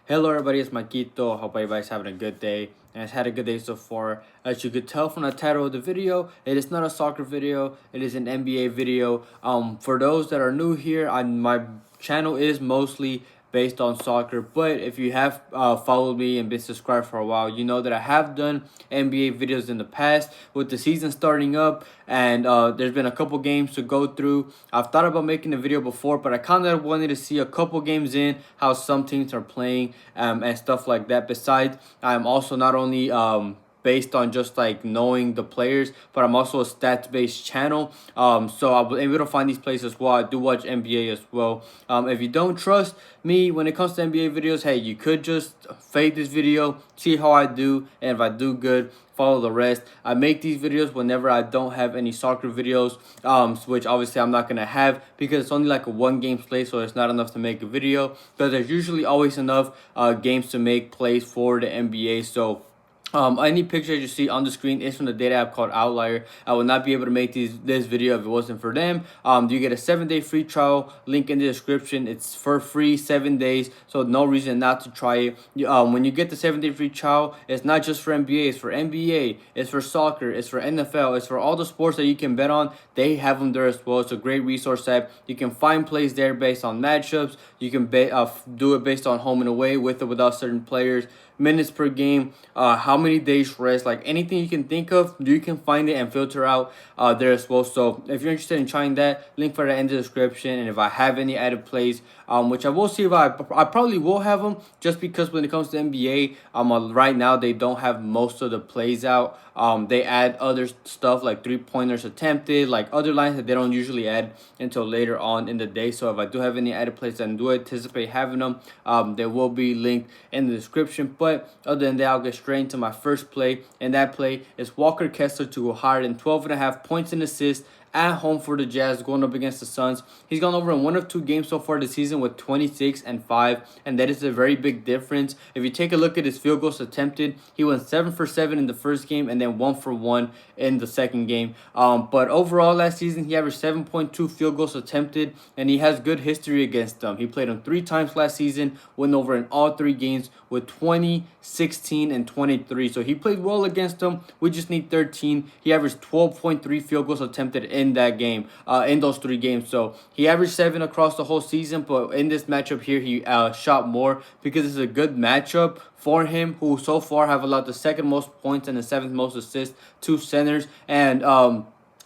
Hello everybody, it's Makito. Hope everybody's having a good day and has had a good day so far. As you could tell from the title of the video, it is not a soccer video, it is an NBA video. For those that are new here, my channel is mostly based on soccer, but if you have followed me and been subscribed for a while, you know that I have done NBA videos in the past with the season starting up, and there's been a couple games to go through. I've thought about making a video before, but I kind of wanted to see a couple games in how some teams are playing and stuff like that. Besides, I'm also not only based on just like knowing the players, but I'm also a stats based channel. So I was able to find these plays as well. I do watch NBA as well. If you don't trust me when it comes to NBA videos, hey, you could just fade this video, see how I do, and if I do good, follow the rest. I make these videos whenever I don't have any soccer videos, which obviously I'm not gonna have because it's only like a one game play, so it's not enough to make a video. But there's usually always enough games to make plays for the NBA. So any picture you see on the screen is from the data app called Outlier. I would not be able to make this video if it wasn't for them. You get a 7-day free trial, link in the description. It's for free, 7 days, so no reason not to try it. When you get the 7-day free trial, it's not just for NBA, it's for NBA, it's for soccer, it's for NFL, it's for all the sports that you can bet on. They have them there as well. It's a great resource app. You can find plays there based on matchups. You can do it based on home and away, with or without certain players, minutes per game, how many days rest, like anything you can think of, you can find it and filter out there as well. So if you're interested in trying that, link for that in the description. And if I have any added plays, which I will see if I probably will have them, just because when it comes to NBA, right now they don't have most of the plays out. They add other stuff like 3-pointers attempted, like other lines that they don't usually add until later on in the day. So if I do have any added plays and do anticipate having them, they will be linked in the description. But other than that, I'll get straight into my first play, and that play is Walker Kessler to go higher than 12.5 points and assists at home for the Jazz, going up against the Suns. He's gone over in 1 of 2 games so far this season with 26 and 5, and that is a very big difference. If you take a look at his field goals attempted, he went 7 for 7 in the first game and then 1 for 1 in the second game. But overall last season, he averaged 7.2 field goals attempted, and he has good history against them. He played them 3 times last season, went over in all 3 games with 20, 16, and 23. So he played well against them. We just need 13. He averaged 12.3 field goals attempted in that game, in those 3 games. So he averaged 7 across the whole season, but in this matchup here, he shot more because it's a good matchup for him, who so far have allowed the 2nd most points and the 7th most assists to centers. And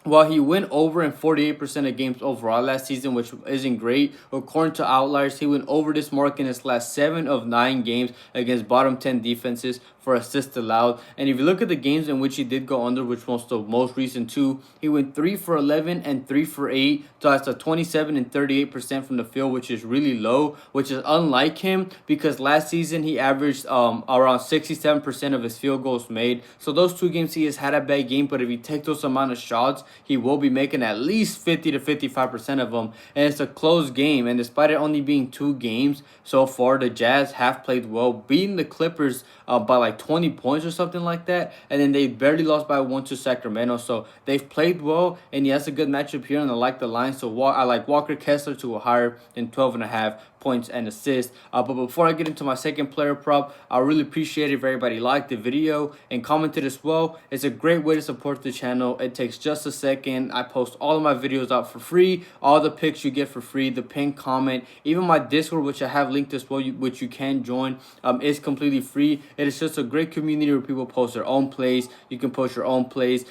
while he went over in 48% of games overall last season, which isn't great, according to Outliers, he went over this mark in his last 7 of 9 games against bottom 10 defenses for assists allowed. And if you look at the games in which he did go under, which was the most recent 2, he went 3 for 11 and 3 for 8. So that's a 27 and 38% from the field, which is really low, which is unlike him because last season he averaged around 67% of his field goals made. So those 2 games he has had a bad game, but if you take those amount of shots, he will be making at least 50 to 55% of them. And it's a close game, and despite it only being 2 games so far, the Jazz have played well, beating the Clippers by like 20 points or something like that, and then they barely lost by 1 to Sacramento. So they've played well, and he has a good matchup here, and I like the line. So I like Walker Kessler to a higher than 12.5 points and assists. But before I get into my second player prop, I really appreciate it if everybody liked the video and commented as well. It's a great way to support the channel. It takes just a second. I post all of my videos out for free, all the picks you get for free, the pinned comment, even my Discord, which I have linked as well, which you can join, is completely free. It is just a great community where people post their own plays. You can post your own plays.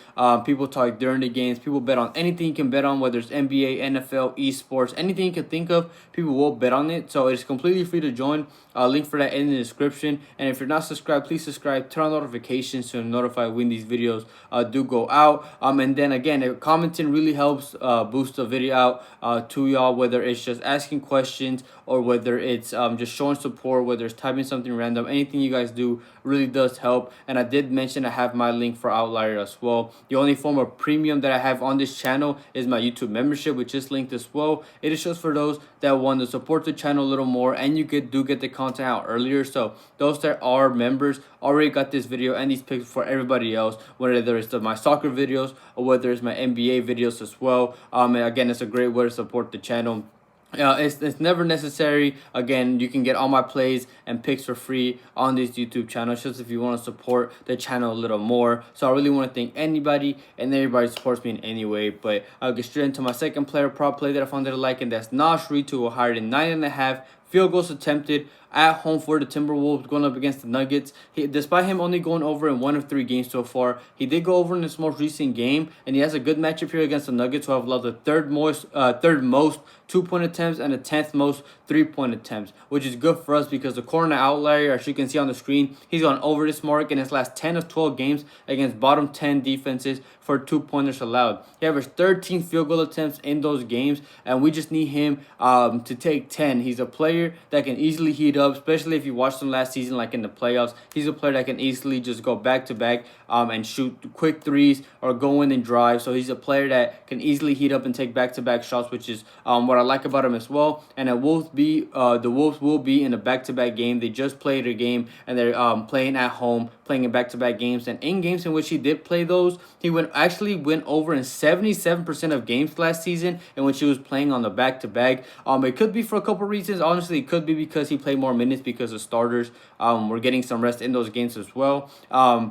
People talk during the games. People bet on anything you can bet on, whether it's NBA, NFL, esports, anything you can think of, people will bet on it. So it's completely free to join. Link for that in the description. And if you're not subscribed, please subscribe, turn on notifications to notify when these videos do go out. And then again, commenting really helps boost the video out to y'all, whether it's just asking questions or whether it's just showing support, whether it's typing something random. Anything you guys do really does help. And I did mention I have my link for Outlier as well. The only form of premium that I have on this channel is my YouTube membership, which is linked as well. It is just for those that want to support the channel a little more, and you do get the content out earlier. So those that are members already got this video and these picks for everybody else, whether it's my soccer videos or whether it's my NBA videos as well. And again, it's a great way to support the channel. It's never necessary. Again, you can get all my plays and picks for free on this YouTube channel. It's just if you want to support the channel a little more. So I really want to thank anybody and everybody who supports me in any way. But I'll get straight into my second player prop play that I found that I like, and that's Thankszs to go higher than 9.5 field goals attempted at home for the Timberwolves going up against the Nuggets. Despite him only going over in 1 of 3 games so far, he did go over in his most recent game, and he has a good matchup here against the Nuggets, who have allowed the third most 2-point attempts and the 10th most 3-point attempts, which is good for us because the corner Outlier, as you can see on the screen, he's gone over this mark in his last 10 of 12 games against bottom 10 defenses for 2-pointers allowed. He averaged 13 field goal attempts in those games, and we just need him to take 10. He's a player that can easily heat up, especially if you watched him last season, like in the playoffs. He's a player that can easily just go back to back and shoot quick threes or go in and drive. So he's a player that can easily heat up and take back-to-back shots, which is what I like about him as well. And the Wolves will be in a back-to-back game. They just played a game, and they're playing at home, playing in back-to-back games. And in games in which he did play those, he actually went over in 77% of games last season in which he was playing on the back-to-back. It could be for a couple reasons. Honestly, it could be because he played more minutes because the starters were getting some rest in those games as well.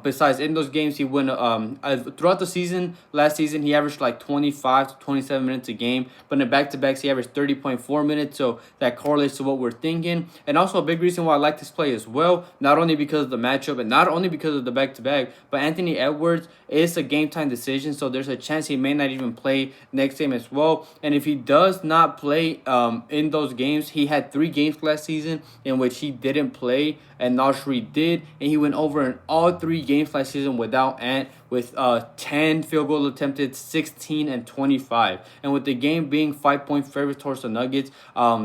Besides, in those games, he went throughout the season. Last season, he averaged like 25 to 27 minutes a game, but in the back-to-backs, he averaged 30.4 minutes, so that correlates to what we're thinking. And also a big reason why I like this play as well, not only because of the matchup and not only because of the back-to-back, but Anthony Edwards is a game-time decision, so there's a chance he may not even play next game as well. And if he does not play in those games, he had 3 games last season in which he didn't play, and Thankszs did, and he went over in all 3 games last season without Ant, with 10 field goal attempted, 16 and 25. And with the game being 5-point favorite towards the Nuggets,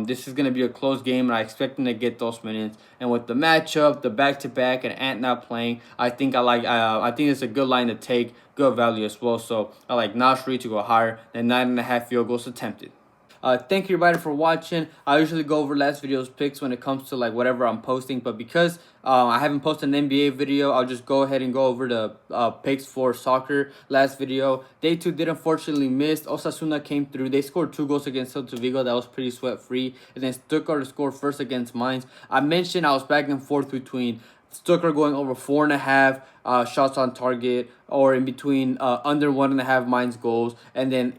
this is going to be a close game, and I expect him to get those minutes. And with the matchup, the back-to-back, and Ant not playing, I think it's a good line to take, good value as well. So I like Thankszs to go higher than 9.5 field goals attempted. Thank you everybody for watching. I usually go over last video's picks when it comes to like whatever I'm posting, but because I haven't posted an NBA video, I'll just go ahead and go over the picks for soccer last video. Day 2 did unfortunately miss. Osasuna came through. They scored 2 goals against Celta Vigo. That was pretty sweat-free. And then Stuttgart scored first against Mainz. I mentioned I was back and forth between Stuttgart going over 4.5 shots on target, or in between under 1.5 Mainz goals, and then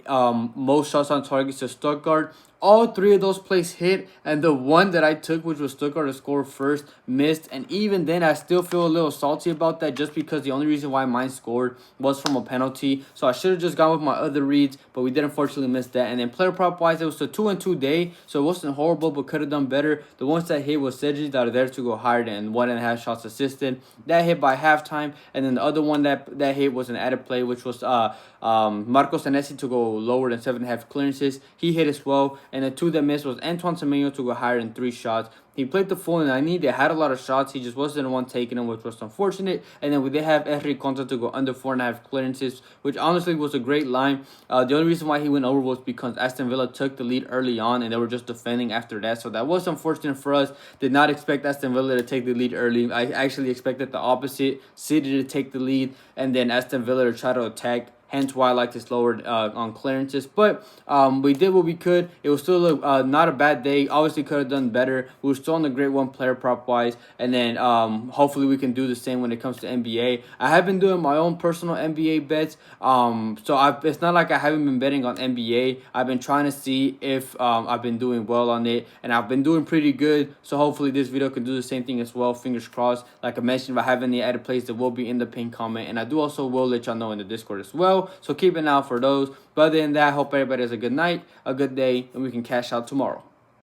most shots on target to Stuttgart. All 3 of those plays hit, and the one that I took, which was Stuttgart to score first, missed. And even then, I still feel a little salty about that, just because the only reason why mine scored was from a penalty. So I should have just gone with my other reads, but we did unfortunately miss that. And then player prop wise, it was a 2-2 day, so it wasn't horrible, but could have done better. The ones that hit was Cedric that are there to go higher than 1.5 shots assisted. That hit by halftime, and then the other one that hit was an added play, which was Marcos Senesi to go lower than 7.5 clearances. He hit as well. And the 2 that missed was Antoine Semenyo to go higher than 3 shots. He played the full 90. They had a lot of shots. He just wasn't the one taking them, which was unfortunate. And then we did have Henry Conta to go under 4.5 clearances, which honestly was a great line. The only reason why he went over was because Aston Villa took the lead early on, and they were just defending after that. So that was unfortunate for us. Did not expect Aston Villa to take the lead early. I actually expected the opposite. City to take the lead, and then Aston Villa to try to attack. Hence why I like this lowered on clearances. But we did what we could. It was still not a bad day. Obviously could have done better. We were still on the great one player prop wise. And then hopefully we can do the same when it comes to NBA. I have been doing my own personal NBA bets. So it's not like I haven't been betting on NBA. I've been trying to see if I've been doing well on it. And I've been doing pretty good. So hopefully this video can do the same thing as well. Fingers crossed. Like I mentioned, if I have any added plays, that will be in the pinned comment. And I do also will let y'all know in the Discord as well. So keep an eye out for those. But other than that, I hope everybody has a good night, a good day, and we can cash out tomorrow.